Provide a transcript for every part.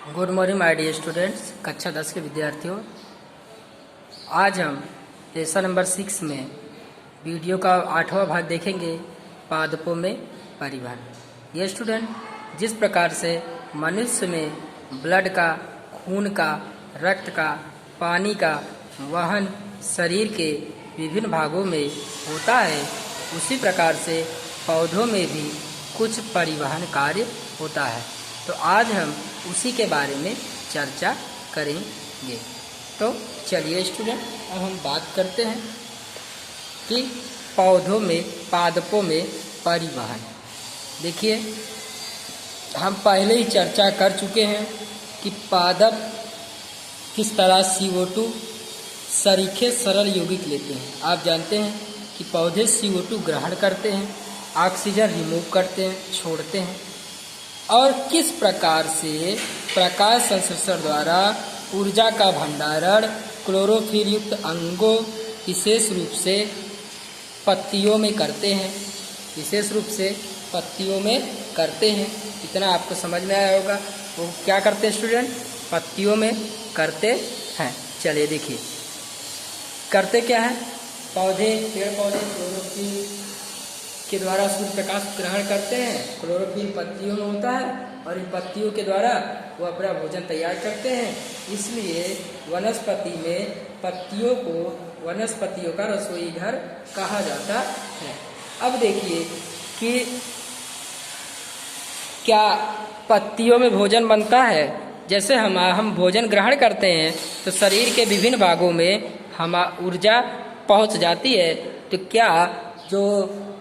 Good morning my dear students, कक्षा 10 के विद्यार्थियों। आज हम लेसन नंबर 6 में वीडियो का 8वां भाग देखेंगे, पादपों में परिवहन। ये स्टूडेंट, जिस प्रकार से मनुष्य में ब्लड का, खून का, रक्त का, पानी का वहन शरीर के विभिन्न भागों में होता है, उसी प्रकार से पौधों में भी कुछ परिवहन कार्य होता है। तो आज हम उसी के बारे में चर्चा करेंगे। तो चलिए स्टूडेंट, अब हम बात करते हैं कि पौधों में, पादपों में परिवहन। देखिए, हम पहले ही चर्चा कर चुके हैं कि पादप किस तरह CO2 सरीखे सरल यौगिक लेते हैं। आप जानते हैं कि पौधे CO2 ग्रहण करते हैं, ऑक्सीजन रिमूव करते हैं, छोड़ते हैं, और किस प्रकार से प्रकाश संश्लेषण द्वारा ऊर्जा का भंडारण क्लोरोफिल युक्त अंगों, विशेष रूप से पत्तियों में करते हैं। विशेष रूप से पत्तियों में करते हैं, इतना आपको समझ में आया होगा। वो क्या करते हैं स्टूडेंट? पत्तियों में करते हैं। चलिए देखिए, करते क्या है? पौधे, पेड़ पौधे क्लोरोफिल के द्वारा सूर्य प्रकाश ग्रहण करते हैं। क्लोरोफिल पत्तियों में होता है और इन पत्तियों के द्वारा वो अपना भोजन तैयार करते हैं। इसलिए वनस्पति में पत्तियों को वनस्पतियों का रसोई घर कहा जाता है। अब देखिए कि क्या पत्तियों में भोजन बनता है। जैसे हम भोजन ग्रहण करते हैं तो शरीर के विभिन्न भागों में हम ऊर्जा पहुंच जाती है। तो क्या जो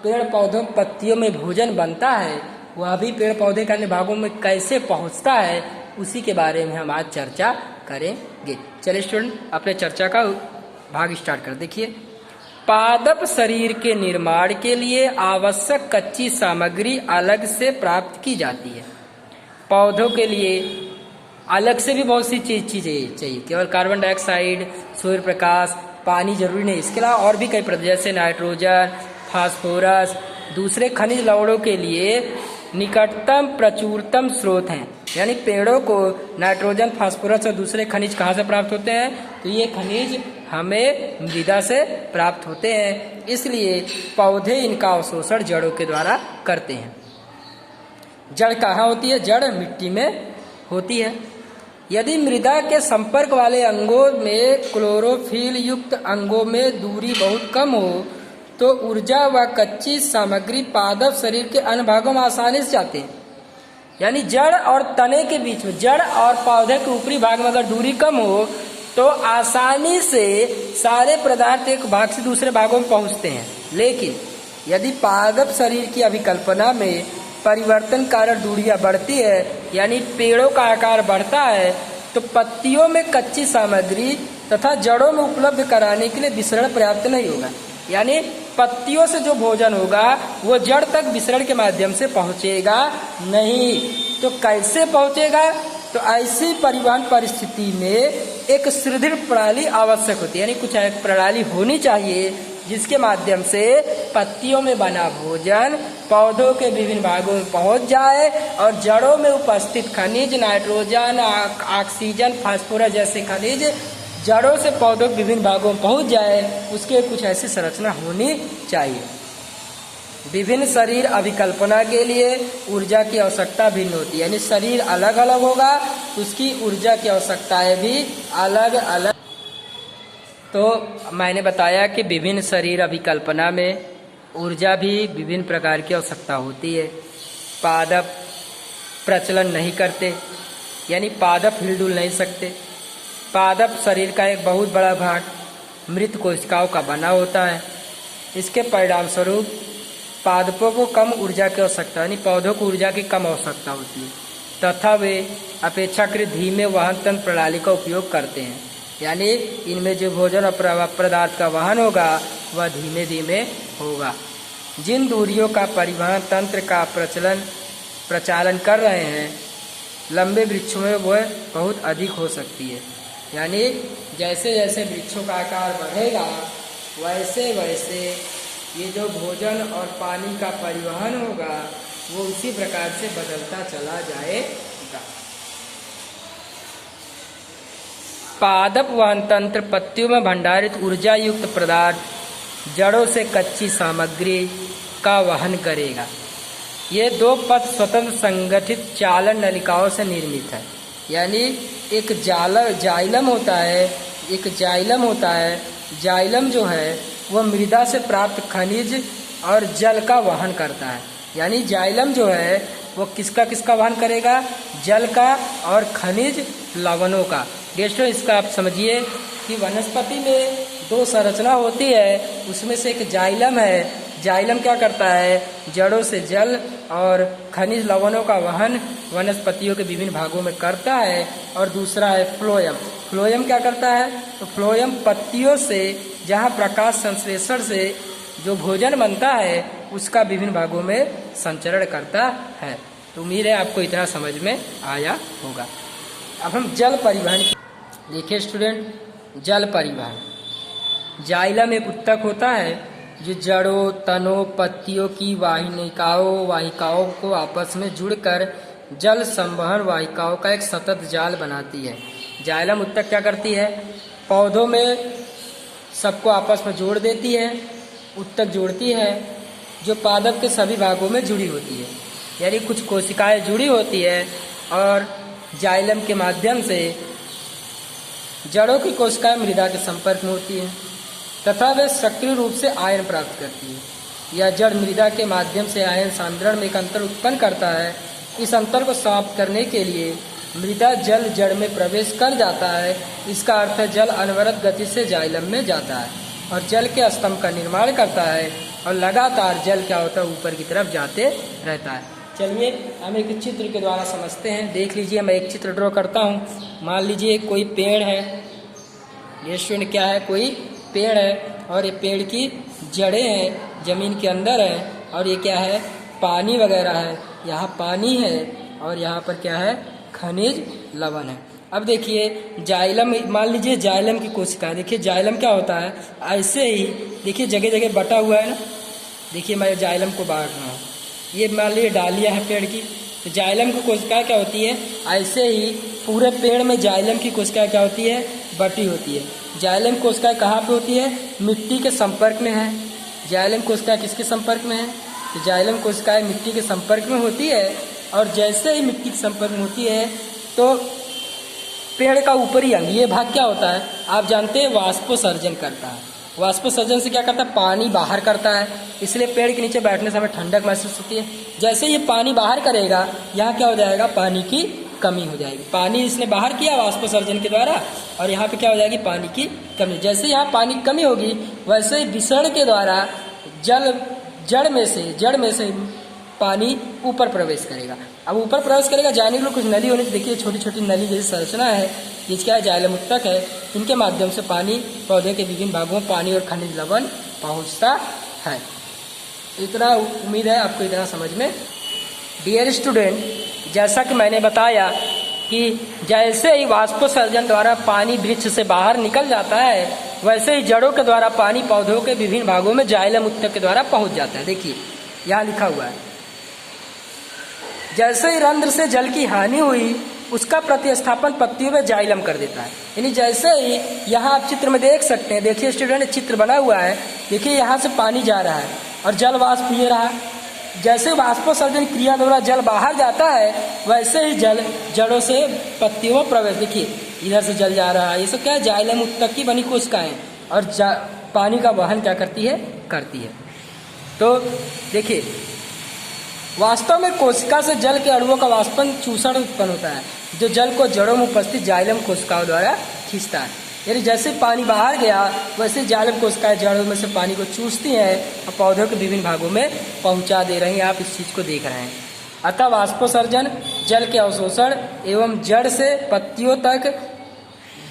पेड़ पौधों पत्तियों में भोजन बनता है, वह भी पेड़ पौधे के अन्य भागों में कैसे पहुंचता है, उसी के बारे में हम आज चर्चा करेंगे। चलिए स्टूडेंट, अपने चर्चा का भाग स्टार्ट कर। देखिए, पादप शरीर के निर्माण के लिए आवश्यक कच्ची सामग्री अलग से प्राप्त की जाती है। पौधों के लिए अलग से भी बहुत सी चीजें चाहिए। केवल कार्बन डाइऑक्साइड, सूर्य प्रकाश, पानी जरूरी नहीं, इसके अलावा और भी कई पदार्थ जैसे नाइट्रोजन, फास्फोरस, दूसरे खनिज लवणों के लिए निकटतम प्रचुरतम स्रोत हैं। यानी पेड़ों को नाइट्रोजन, फास्फोरस और दूसरे खनिज कहाँ से प्राप्त होते हैं? तो ये खनिज हमें मृदा से प्राप्त होते हैं। इसलिए पौधे इनका अवशोषण जड़ों के द्वारा करते हैं। जड़ कहाँ होती है? जड़ मिट्टी में होती है। यदि मृदा के संपर्क वाले अंगों में क्लोरोफिल युक्त अंगों में दूरी बहुत कम हो तो ऊर्जा व कच्ची सामग्री पादप शरीर के अन्य भागों में आसानी से जाते हैं। यानी जड़ और तने के बीच में, जड़ और पौधे के ऊपरी भाग में अगर दूरी कम हो तो आसानी से सारे पदार्थ एक भाग से दूसरे भागों में पहुंचते हैं। लेकिन यदि पादप शरीर की अभिकल्पना में परिवर्तन कारण दूरियां बढ़ती है, यानी पेड़ों का आकार बढ़ता है, तो पत्तियों में कच्ची सामग्री तथा जड़ों में उपलब्ध कराने के लिए विसरण पर्याप्त नहीं होगा। यानी पत्तियों से जो भोजन होगा वो जड़ तक विसरण के माध्यम से पहुंचेगा नहीं। तो कैसे पहुंचेगा? तो ऐसी परिवहन परिस्थिति में एक सुदृढ़ प्रणाली आवश्यक होती है। यानी कुछ एक प्रणाली होनी चाहिए जिसके माध्यम से पत्तियों में बना भोजन पौधों के विभिन्न भागों में पहुंच जाए और जड़ों में उपस्थित खनिज, नाइट्रोजन, ऑक्सीजन, फास्फोरस जैसे खनिज जड़ों से पौधों के विभिन्न भागों में पहुंच जाए। उसके कुछ ऐसी संरचना होनी चाहिए। विभिन्न शरीर अभिकल्पना के लिए ऊर्जा की आवश्यकता भिन्न होती है। यानी शरीर अलग अलग होगा, उसकी ऊर्जा की आवश्यकताएं भी अलग अलग। तो मैंने बताया कि विभिन्न शरीर अभिकल्पना में ऊर्जा भी विभिन्न प्रकार की आवश्यकता होती है। पादप प्रचलन नहीं करते, यानी पादप हिलडुल नहीं सकते। पादप शरीर का एक बहुत बड़ा भाग मृत कोशिकाओं का बना होता है। इसके परिणाम स्वरूप पादपों को कम ऊर्जा की आवश्यकता, यानी पौधों को ऊर्जा की कम आवश्यकता होती है, तथा वे अपेक्षाकृत धीमे वहन तंत्र प्रणाली का उपयोग करते हैं। यानी इनमें जो भोजन और पदार्थ का वहन होगा वह धीमे धीमे होगा। जिन दूरियों का परिवहन तंत्र का प्रचालन कर रहे हैं, लंबे वृक्षों में वह बहुत अधिक हो सकती है। यानी जैसे जैसे वृक्षों का आकार बढ़ेगा वैसे वैसे ये जो भोजन और पानी का परिवहन होगा वो उसी प्रकार से बदलता चला जाएगा। पादप वहन तंत्र पत्तियों में भंडारित ऊर्जा युक्त पदार्थ जड़ों से कच्ची सामग्री का वहन करेगा। ये 2 पथ स्वतंत्र संगठित चालन नलिकाओं से निर्मित है। यानी एक जाइलम होता है, जाइलम जो है वह मृदा से प्राप्त खनिज और जल का वहन करता है। यानी जाइलम जो है वो किसका वहन करेगा? जल का और खनिज लवणों का। दोस्तों इसका आप समझिए कि वनस्पति में 2 संरचना होती है, उसमें से एक जाइलम है। जाइलम क्या करता है? जड़ों से जल और खनिज लवणों का वहन वनस्पतियों के विभिन्न भागों में करता है। और दूसरा है फ्लोएम। फ्लोएम क्या करता है? तो फ्लोएम पत्तियों से जहाँ प्रकाश संश्लेषण से जो भोजन बनता है उसका विभिन्न भागों में संचरण करता है। तो उम्मीद है आपको इतना समझ में आया होगा। अब हम जल परिवहन देखिए स्टूडेंट। जल परिवहन, जाइलम एक उत्तक होता है जो जड़ों, तनों, पत्तियों की वाहिकाओं को आपस में जुड़कर जल संवहन वाहिकाओं का एक सतत जाल बनाती है। जाइलम उत्तक क्या करती है? पौधों में सबको आपस में जोड़ देती है, उत्तक जोड़ती है जो पादप के सभी भागों में जुड़ी होती है। यानी कुछ कोशिकाएं जुड़ी होती है और जाइलम के माध्यम से जड़ों की कोशिकाएं मृदा के संपर्क में होती है तथा वे सक्रिय रूप से आयन प्राप्त करती है। यह जड़ मृदा के माध्यम से आयन सांद्रण में एक अंतर उत्पन्न करता है। इस अंतर को समाप्त करने के लिए मृदा जल जड़ में प्रवेश कर जाता है। इसका अर्थ है जल अनवरत गति से जाइलम में जाता है और जल के स्तंभ का निर्माण करता है और लगातार जल क्या होता है? ऊपर की तरफ जाते रहता है। चलिए हम एक चित्र के द्वारा समझते हैं। देख लीजिए, मैं एक चित्र ड्रॉ करता हूँ। मान लीजिए कोई पेड़ है, ये स्टूडेंट क्या है? कोई पेड़ है और ये पेड़ की जड़ें हैं, जमीन के अंदर है और ये क्या है? पानी वगैरह है। यहाँ पानी है और यहाँ पर क्या है? खनिज लवण है। अब देखिए जाइलम, मान लीजिए जाइलम की कोशिका। देखिए जाइलम क्या होता है? ऐसे ही देखिए जगह जगह बटा हुआ है ना। देखिए मैं जाइलम को बांट रहा हूँ। ये मान लीजिए डालियाँ है पेड़ की, तो जाइलम की कोशिका क्या होती है? ऐसे ही पूरे पेड़ में जाइलम की कोशिका क्या होती है? बटी होती है। जाइलम कोशिका कहाँ पे होती है? मिट्टी के संपर्क में है। जाइलम कोशिका किसके संपर्क में है? तो जाइलम कोशिकाएं मिट्टी के संपर्क में होती है और जैसे ही मिट्टी के संपर्क में होती है तो पेड़ का ऊपरी अंग, ये भाग क्या होता है? आप जानते हैं वाष्पोत्सर्जन करता है। वाष्पोत्सर्जन से क्या करता है? पानी बाहर करता है। इसलिए पेड़ के नीचे बैठने से हमें ठंडक महसूस होती है। जैसे ये पानी बाहर करेगा, यहाँ क्या हो जाएगा? पानी की कमी हो जाएगी। पानी इसने बाहर किया वाष्पोत्सर्जन के द्वारा और यहाँ पे क्या हो जाएगी? पानी की कमी। जैसे यहाँ पानी की कमी होगी वैसे ही विसरण के द्वारा जड़ में से पानी ऊपर प्रवेश करेगा। अब ऊपर प्रवेश करेगा, जाने के लिए कुछ नली होनी चाहिए। देखिए छोटी छोटी नली जैसी संरचना है, ये क्या है? जाइलम उत्तक है। इनके माध्यम से पानी पौधे के विभिन्न भागों में पानी और खनिज लवण पहुंचता है। इतना उम्मीद है आपको इतना समझ में। डियर स्टूडेंट, जैसा कि मैंने बताया कि जैसे ही वाष्पोत्सर्जन द्वारा पानी वृक्ष से बाहर निकल जाता है वैसे ही जड़ों के द्वारा पानी पौधों के विभिन्न भागों में जाइलम उत्तक के द्वारा पहुंच जाता है। देखिए यहाँ लिखा हुआ है, जैसे ही रंध्र से जल की हानि हुई उसका प्रतिस्थापन पत्तियों में जाइलम कर देता है। यानी जैसे ही यहाँ आप चित्र में देख सकते हैं, देखिए स्टूडेंट चित्र बना हुआ है। देखिए यहाँ से पानी जा रहा है और जल वाष्प ये रहा। जैसे वाष्पोत्सर्जन क्रिया द्वारा जल बाहर जाता है वैसे ही जल जड़ों से पत्तियों में प्रवेश। देखिए इधर से जल जा रहा है। ये सब क्या है? जाइलम उत्तक की बनी कोशिकाएं और पानी का वहन क्या करती है? तो देखिए वास्तव में कोशिका से जल के अणुओं का वाष्पन चूसण उत्पन्न होता है जो जल को जड़ों में उपस्थित जाइलम कोशिकाओं द्वारा खींचता है। यानी जैसे पानी बाहर गया वैसे जाइलम कोशिकाएं जड़ों में से पानी को चूसती हैं और पौधों के विभिन्न भागों में पहुंचा दे रही हैं। आप इस चीज को देख रहे हैं। अतः वाष्पोत्सर्जन जल के अवशोषण एवं जड़ से पत्तियों तक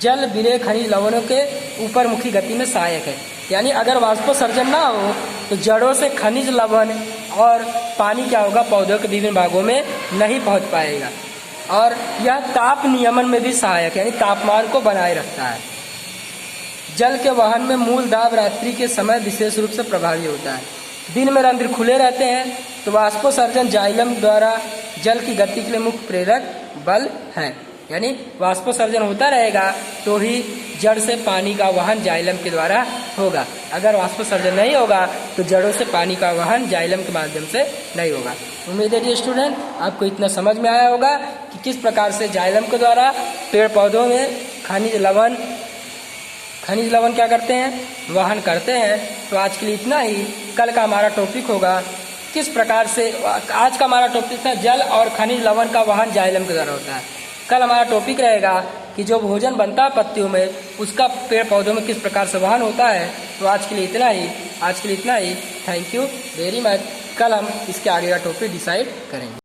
जल विलेय खनिज लवणों के ऊपर मुखी गति में सहायक है। यानी अगर वाष्पोत्सर्जन ना हो तो जड़ों से खनिज लवण और पानी क्या होगा? पौधों के विभिन्न भागों में नहीं पहुंच पाएगा। और यह ताप नियमन में भी सहायक, यानी तापमान को बनाए रखता है। जल के वहन में मूल दाब रात्रि के समय विशेष रूप से प्रभावी होता है। दिन में रंध्र खुले रहते हैं तो वाष्पोत्सर्जन जाइलम द्वारा जल की गति के लिए मुख्य प्रेरक बल है। यानी वाष्पोत्सर्जन होता रहेगा तो ही जड़ से पानी का वहन जाइलम के द्वारा होगा। अगर वाष्पोत्सर्जन नहीं होगा तो जड़ों से पानी का वहन जाइलम के माध्यम से नहीं होगा। उम्मीद है डियर स्टूडेंट आपको इतना समझ में आया होगा कि किस प्रकार से जाइलम के द्वारा पेड़ पौधों में खनिज लवण क्या करते हैं, वहन करते हैं। तो आज के लिए इतना ही। कल का हमारा टॉपिक होगा किस प्रकार से, आज का हमारा टॉपिक था जल और खनिज लवण का वहन जाइलम के द्वारा होता है। कल हमारा टॉपिक रहेगा कि जो भोजन बनता है पत्तियों में उसका पेड़ पौधों में किस प्रकार से वहन होता है। तो आज के लिए इतना ही। Thank you very much. कल हम इसके आगे का टॉपिक डिसाइड करेंगे।